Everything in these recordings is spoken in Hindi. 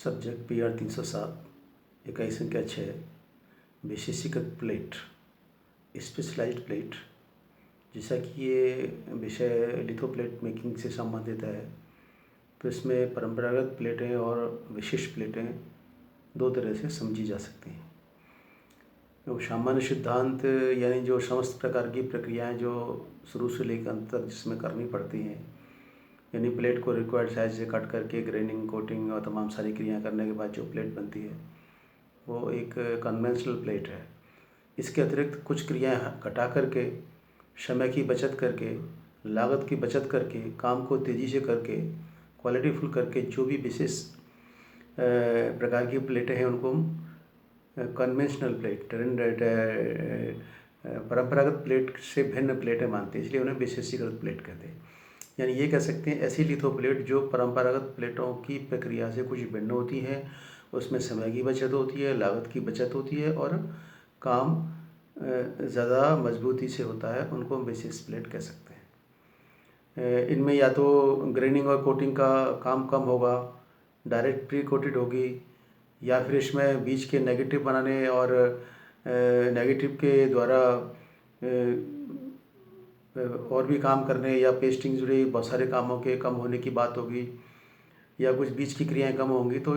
सब्जेक्ट PR 307 इकाई संख्या 6 विशेषीकृत प्लेट स्पेशलाइज्ड प्लेट। जैसा कि ये विषय लिथोप्लेट मेकिंग से संबंधित है, तो इसमें परंपरागत प्लेटें और विशिष्ट प्लेटें दो तरह से समझी जा सकती हैं। तो सामान्य सिद्धांत यानी जो समस्त प्रकार की प्रक्रियाएं जो शुरू से लेकर अंत तक जिसमें करनी पड़ती हैं, यानी प्लेट को रिक्वायर्ड साइज से कट करके ग्रेनिंग, कोटिंग और तमाम सारी क्रियाएं करने के बाद जो प्लेट बनती है वो एक कन्वेंशनल प्लेट है। इसके अतिरिक्त कुछ क्रियाएं घटा करके, समय की बचत करके, लागत की बचत करके, काम को तेज़ी से करके, क्वालिटीफुल करके जो भी विशेष प्रकार की प्लेटें हैं उनको हम कन्वेंशनल प्लेट, परंपरागत प्लेट से भिन्न प्लेटें मानते हैं, इसलिए उन्हें विशेषीकृत प्लेट कहते हैं। यानी ये कह सकते हैं ऐसी लिथोप्लेट जो परंपरागत प्लेटों की प्रक्रिया से कुछ भिन्न होती है, उसमें समय की बचत होती है, लागत की बचत होती है और काम ज़्यादा मजबूती से होता है, उनको हम विशेष प्लेट कह सकते हैं। इनमें या तो ग्रेनिंग और कोटिंग का काम कम होगा, डायरेक्ट प्री कोटेड होगी, या फिर इसमें बीज के नेगेटिव बनाने और नेगेटिव के द्वारा और भी काम करने या पेस्टिंग जुड़े बहुत सारे कामों के कम होने की बात होगी, या कुछ बीज की क्रियाएं कम होंगी। तो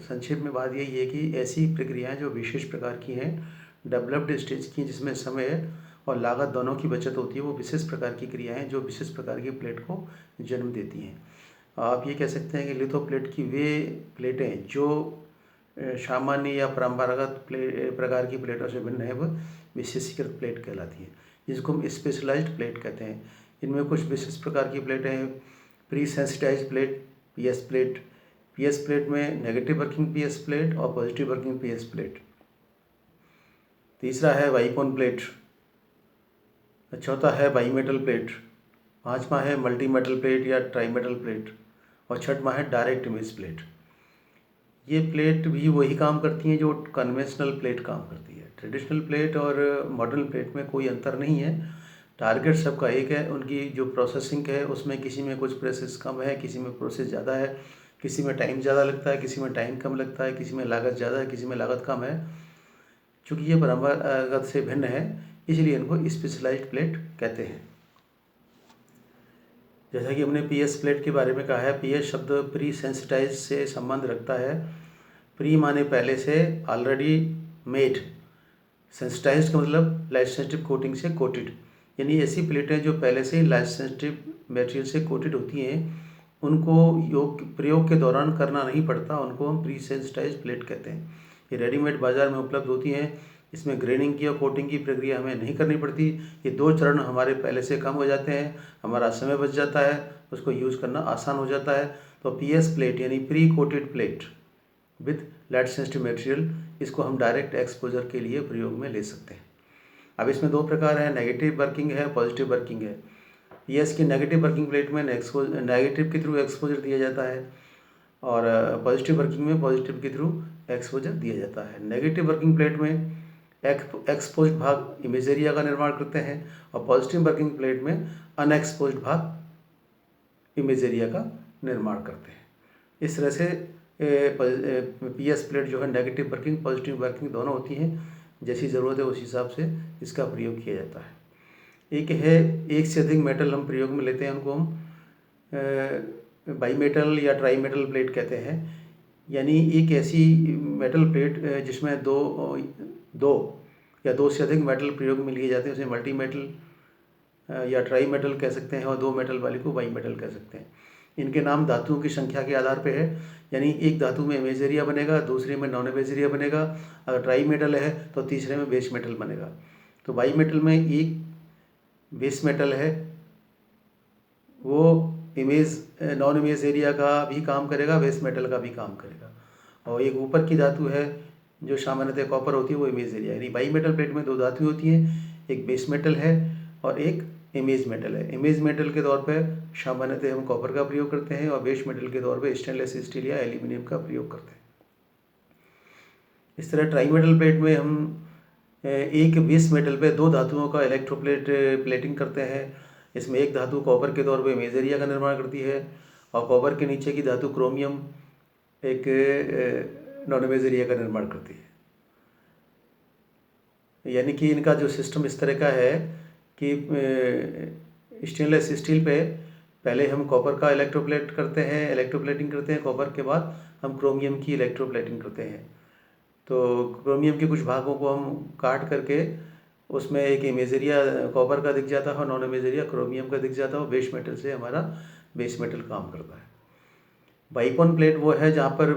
संक्षेप में बात यही है कि ऐसी प्रक्रियाएं जो विशेष प्रकार की हैं, डेवलप्ड स्टेज की, जिसमें समय और लागत दोनों की बचत होती है, वो विशेष प्रकार की क्रियाएं जो विशेष प्रकार की प्लेट को जन्म देती हैं। आप ये कह सकते हैं कि लिथोप्लेट की वे प्लेटें जो सामान्य या परंपरागत प्रकार की प्लेटों से भिन्न है, वह विशेषीकृत प्लेट कहलाती हैं, जिसको हम स्पेशलाइज्ड प्लेट कहते हैं। इनमें कुछ विशेष प्रकार की प्लेटें हैं। Pre sensitised plate, PS plate. PS plate में नेगेटिव वर्किंग PS प्लेट और पॉजिटिव वर्किंग PS प्लेट। तीसरा है बाइकोन प्लेट। चौथा है बाई मेटल प्लेट। पांचवा है मल्टी मेटल प्लेट या ट्राई मेटल प्लेट। और छठवां है डायरेक्ट इमेज प्लेट। ये प्लेट भी वही काम करती हैं जो कन्वेंशनल प्लेट काम करती है। ट्रेडिशनल प्लेट और मॉडर्न प्लेट में कोई अंतर नहीं है, टारगेट सबका एक है। उनकी जो प्रोसेसिंग है उसमें किसी में कुछ प्रोसेस कम है, किसी में प्रोसेस ज़्यादा है, किसी में टाइम ज़्यादा लगता है, किसी में टाइम कम लगता है, किसी में लागत ज़्यादा है, किसी में लागत कम है। चूँकि ये परंपरागत से भिन्न है, इसलिए इनको स्पेशलाइज्ड प्लेट कहते हैं। जैसा कि हमने PS प्लेट के बारे में कहा है, PS शब्द प्री सेंसिटाइज से संबंध रखता है। प्री माने पहले से, ऑलरेडी मेड, सेंसिटाइज्ड का मतलब लाइट सेंसिटिव कोटिंग से कोटेड। यानी ऐसी प्लेटें जो पहले से लाइट सेंसिटिव मटेरियल से कोटेड होती हैं, उनको प्रयोग के दौरान करना नहीं पड़ता, उनको हम प्री सेंसिटाइज्ड प्लेट कहते हैं। ये रेडीमेड बाज़ार में उपलब्ध होती हैं। इसमें ग्रेनिंग की और कोटिंग की प्रक्रिया हमें नहीं करनी पड़ती। ये दो चरण हमारे पहले से कम हो जाते हैं, हमारा समय बच जाता है, उसको यूज़ करना आसान हो जाता है। तो PS प्लेट यानी pre coated plate with light sensitive material, इसको हम डायरेक्ट एक्सपोजर के लिए प्रयोग में ले सकते हैं। अब इसमें दो प्रकार है, नेगेटिव वर्किंग है, पॉजिटिव वर्किंग है। PS की नेगेटिव वर्किंग प्लेट में नेगेटिव के थ्रू एक्सपोजर दिया जाता है और पॉजिटिव वर्किंग में पॉजिटिव के थ्रू एक्सपोजर दिया जाता है। नेगेटिव वर्किंग प्लेट में एक्सपोज्ड भाग इमेज एरिया का निर्माण करते हैं और पॉजिटिव वर्किंग प्लेट में अनएक्सपोज्ड भाग इमेज एरिया का निर्माण करते हैं। इस तरह से PS प्लेट जो है नेगेटिव वर्किंग, पॉजिटिव वर्किंग दोनों होती हैं। जैसी ज़रूरत है उस हिसाब से इसका प्रयोग किया जाता है। एक है, एक से अधिक मेटल हम प्रयोग में लेते हैं, उनको हम बाई मेटल या ट्राई मेटल प्लेट कहते हैं। यानी एक ऐसी मेटल प्लेट जिसमें दो या दो से अधिक मेटल प्रयोग में लिए जाते हैं, उसे मल्टी मेटल या ट्राई मेटल कह सकते हैं, और दो मेटल वाले को बाई मेटल कह सकते हैं। इनके नाम धातुओं की संख्या के आधार पे है, यानी एक धातु में इमेज एरिया बनेगा, दूसरे में नॉन इमेज एरिया बनेगा। अगर ट्राई मेटल है तो तीसरे में बेस मेटल बनेगा। तो बाई मेटल में एक बेस मेटल है, वो नॉन इमेज एरिया का भी काम करेगा, बेस मेटल का भी काम करेगा। और एक ऊपर की धातु है जो सामान्यतः कॉपर होती है, वो इमेज एरिया। यानी बाई मेटल प्लेट में दो धातु होती हैं, एक बेस मेटल है और एक इमेज मेटल है। इमेज मेटल के तौर पे सामान्यतः हम कॉपर का प्रयोग करते हैं और बेस मेटल के तौर पे स्टेनलेस स्टील या एल्यूमिनियम का प्रयोग करते हैं। इस तरह ट्राई मेटल प्लेट में हम एक बेस मेटल पे दो धातुओं का प्लेटिंग करते हैं। इसमें एक धातु कॉपर के तौर पे इमेज एरिया का निर्माण करती है और कॉपर के नीचे की धातु क्रोमियम एक नॉन इमेज एरिया का निर्माण करती है। यानी कि इनका जो सिस्टम इस तरह का है कि स्टेनलेस स्टील पे पहले हम कॉपर का इलेक्ट्रोप्लेट करते हैं, इलेक्ट्रोप्लेटिंग करते हैं, कॉपर के बाद हम क्रोमियम की इलेक्ट्रोप्लेटिंग करते हैं। तो क्रोमियम के कुछ भागों को हम काट करके उसमें एक इमेज एरिया कॉपर का दिख जाता है, नॉन इमेज एरिया क्रोमियम का दिख जाता है। बेस मेटल से हमारा बेस मेटल काम करता है। बाइकॉन प्लेट वो है जहाँ पर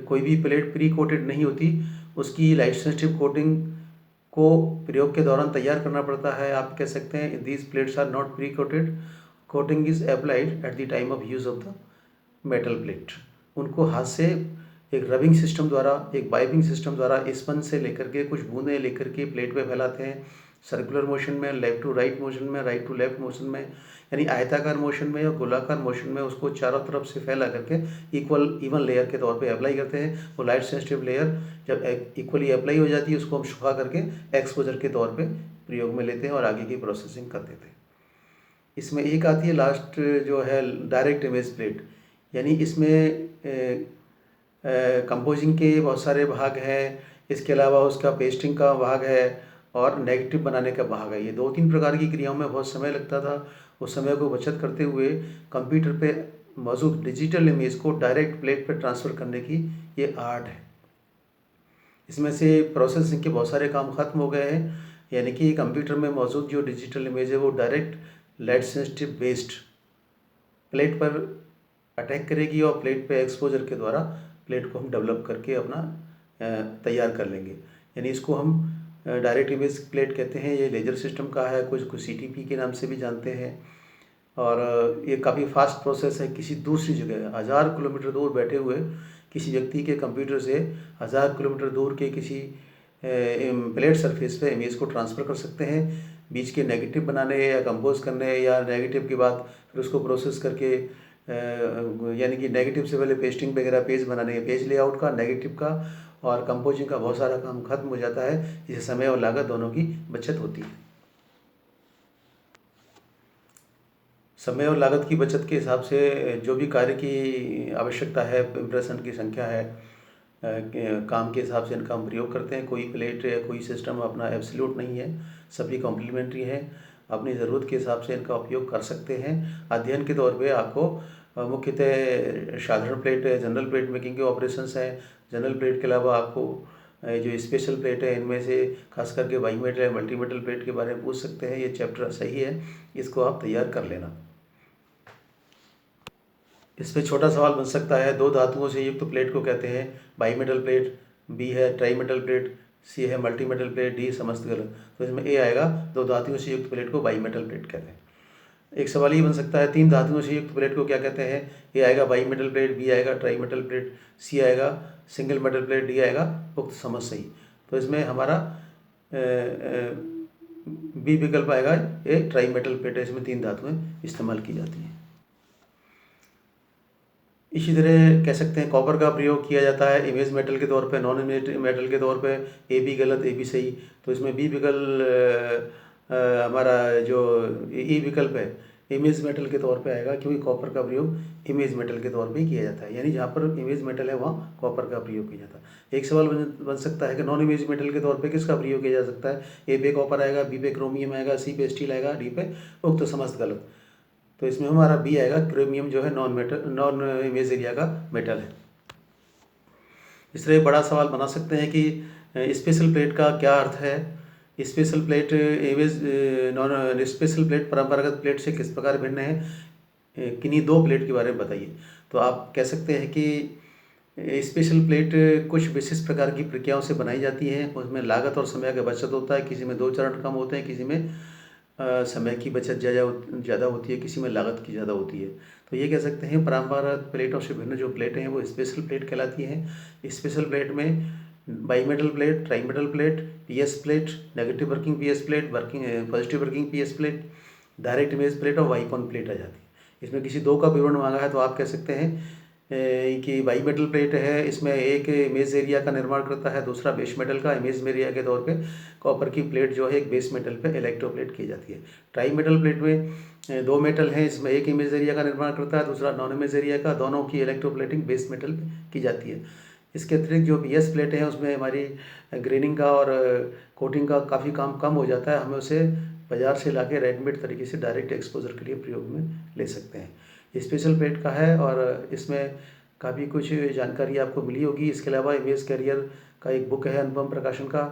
कोई भी प्लेट प्री कोटेड नहीं होती, उसकी लाइट सेंसिटिव कोटिंग को प्रयोग के दौरान तैयार करना पड़ता है। आप कह सकते हैं these plates are not pre coated, coating is applied at the time of use of the metal plate. उनको हाथ से एक रबिंग सिस्टम द्वारा, एक बाइबिंग सिस्टम द्वारा स्पंज से लेकर के कुछ बूंदें लेकर के प्लेट पे फैलाते हैं, सर्कुलर मोशन में, लेफ्ट टू राइट मोशन में, राइट टू लेफ्ट मोशन में, यानी आयताकार मोशन में या गोलाकार मोशन में उसको चारों तरफ से फैला करके इवन लेयर के तौर पे अप्लाई करते हैं। वो लाइट सेंसिटिव लेयर जब इक्वली अप्लाई हो जाती है उसको हम सुखा करके एक्सपोजर के तौर पे प्रयोग में लेते हैं और आगे की प्रोसेसिंग कर देते हैं। इसमें एक आती है लास्ट जो है डायरेक्ट इमेज प्लेट, यानी इसमें कंपोजिंग के बहुत सारे भाग हैं, इसके अलावा उसका पेस्टिंग का भाग है और नेगेटिव बनाने का भाग है। ये 2-3 प्रकार की क्रियाओं में बहुत समय लगता था। उस समय को बचत करते हुए कंप्यूटर पे मौजूद डिजिटल इमेज को डायरेक्ट प्लेट पे ट्रांसफ़र करने की ये आर्ट है। इसमें से प्रोसेसिंग के बहुत सारे काम खत्म हो गए हैं, यानी कि कंप्यूटर में मौजूद जो डिजिटल इमेज है वो direct light sensitive based plate पर अटैक करेगी और प्लेट पे एक्सपोजर के द्वारा प्लेट को हम डेवलप करके अपना तैयार कर लेंगे। यानी इसको हम डायरेक्ट इमेज प्लेट कहते हैं। ये लेजर सिस्टम का है, कुछ CTP के नाम से भी जानते हैं। और ये काफ़ी फास्ट प्रोसेस है। किसी दूसरी जगह 1000 किलोमीटर दूर बैठे हुए किसी व्यक्ति के कंप्यूटर से 1000 किलोमीटर दूर के किसी प्लेट सरफेस पे इमेज को ट्रांसफ़र कर सकते हैं। बीच के नेगेटिव बनाने या कंपोज करने या नेगेटिव के बाद फिर उसको प्रोसेस करके यानी कि नेगेटिव से पहले पेस्टिंग वगैरह पेज बनाने, पेज लेआउट का, नेगेटिव का और कंपोजिंग का बहुत सारा काम खत्म हो जाता है। इससे समय और लागत दोनों की बचत होती है। समय और लागत की बचत के हिसाब से जो भी कार्य की आवश्यकता है, इम्प्रेशन की संख्या है, काम के हिसाब से इनका हम प्रयोग करते हैं। कोई प्लेट या कोई सिस्टम अपना एब्सोल्यूट नहीं है, सभी कॉम्प्लीमेंट्री हैं। अपनी ज़रूरत के हिसाब से इनका उपयोग कर सकते हैं। अध्ययन के तौर पे आपको मुख्यतः साधारण प्लेट, जनरल प्लेट मेकिंग के ऑपरेशंस हैं। जनरल प्लेट के अलावा आपको जो स्पेशल प्लेट है इनमें से खास करके बाई मेटल या मल्टी मेटल प्लेट के बारे में पूछ सकते हैं। ये चैप्टर सही है, इसको आप तैयार कर लेना। इस पर छोटा सवाल बन सकता है, 2 धातुओं से युक्त प्लेट को कहते हैं बाई मेटल प्लेट, बी है ट्राई मेटल प्लेट, सी है मल्टी मेटल प्लेट, डी समस्त गलत। तो इसमें ए आएगा, 2 धातुओं से युक्त प्लेट को बाई मेटल प्लेट कहते हैं। एक सवाल ये बन सकता है, 3 धातुओं से युक्त प्लेट को क्या कहते हैं? ए आएगा बाई मेटल प्लेट, बी आएगा ट्राई मेटल प्लेट, सी आएगा सिंगल मेटल प्लेट, डी आएगा उक्त समझ सही। तो इसमें हमारा बी विकल्प आएगा, ए ट्राई मेटल प्लेट है। इसमें 3 धातुएं इस्तेमाल की जाती हैं। इसी तरह कह सकते हैं कॉपर का प्रयोग किया जाता है इमेज मेटल के तौर पे, नॉन इमेज मेटल के तौर पे। ए बी गलत, ए बी सही। तो इसमें बी विकल्प हमारा जो ई विकल्प है इमेज मेटल के तौर पे आएगा, क्योंकि कॉपर का प्रयोग इमेज मेटल के तौर पे किया जाता है। यानी जहाँ पर इमेज मेटल है वहाँ कॉपर का प्रयोग किया जाता है। एक सवाल बन सकता है कि नॉन इमेज मेटल के तौर पे किसका प्रयोग किया जा सकता है? ए पे कॉपर आएगा, बी पे क्रोमियम आएगा, सी पे स्टील आएगा, डी पे उक्त समस्त गलत। तो इसमें हमारा बी आएगा, क्रोमियम जो है नॉन इमेज एरिया का मेटल है। इस तरह एक बड़ा सवाल बना सकते हैं कि स्पेशल प्लेट का क्या अर्थ है? Special plate image non special plate परंपरागत प्लेट से किस प्रकार भिन्न है? किन्हीं 2 प्लेट के बारे में बताइए। तो आप कह सकते हैं कि स्पेशल प्लेट कुछ विशिष्ट प्रकार की प्रक्रियाओं से बनाई जाती है। उसमें लागत और समय का बचत होता है। किसी में 2 चरण कम होते हैं, किसी में समय की बचत ज़्यादा होती है, किसी में लागत की ज़्यादा होती है। तो ये कह सकते हैं परंपरागत प्लेटों से भिन्न जो प्लेटें हैं वो स्पेशल प्लेट कहलाती हैं। स्पेशल प्लेट में by metal plate, try metal plate, PS plate, negative working PS plate, positive working PS plate, direct image plate और वाइकॉन प्लेट आ जाती है। इसमें किसी 2 का विवरण मांगा है तो आप कह सकते हैं कि बाई मेटल प्लेट है, इसमें एक इमेज एरिया का निर्माण करता है, दूसरा बेस मेटल का। इमेज एरिया के तौर पे कॉपर की प्लेट जो है एक बेस मेटल पे इलेक्ट्रोप्लेट की जाती है। ट्राई मेटल प्लेट में दो मेटल हैं, इसमें एक इमेज एरिया का निर्माण करता है, दूसरा नॉन इमेज एरिया का। दोनों की इलेक्ट्रोप्लेटिंग बेस मेटल पे की जाती है। इसके अतिरिक्त जो पीएस प्लेटें हैं उसमें हमारी ग्रेनिंग का और कोटिंग का काफ़ी काम कम हो जाता है। हमें उसे बाज़ार से लाके रेडीमेड तरीके से डायरेक्ट एक्सपोजर के लिए प्रयोग में ले सकते हैं। ये स्पेशल प्लेट का है और इसमें काफ़ी कुछ जानकारी आपको मिली होगी। इसके अलावा इमेज कैरियर का एक बुक है अनुपम प्रकाशन का,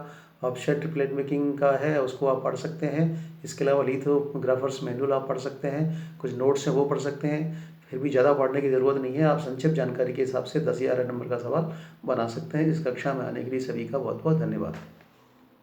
ऑफसेट प्लेट मेकिंग का है, उसको आप पढ़ सकते हैं। इसके अलावा लिथोग्राफर्स मैनुअल आप पढ़ सकते हैं, कुछ नोट्स हैं वो पढ़ सकते हैं। फिर भी ज़्यादा पढ़ने की ज़रूरत नहीं है, आप संक्षिप्त जानकारी के हिसाब से 10-11 नंबर का सवाल बना सकते हैं। इस कक्षा में आने के लिए सभी का बहुत बहुत धन्यवाद।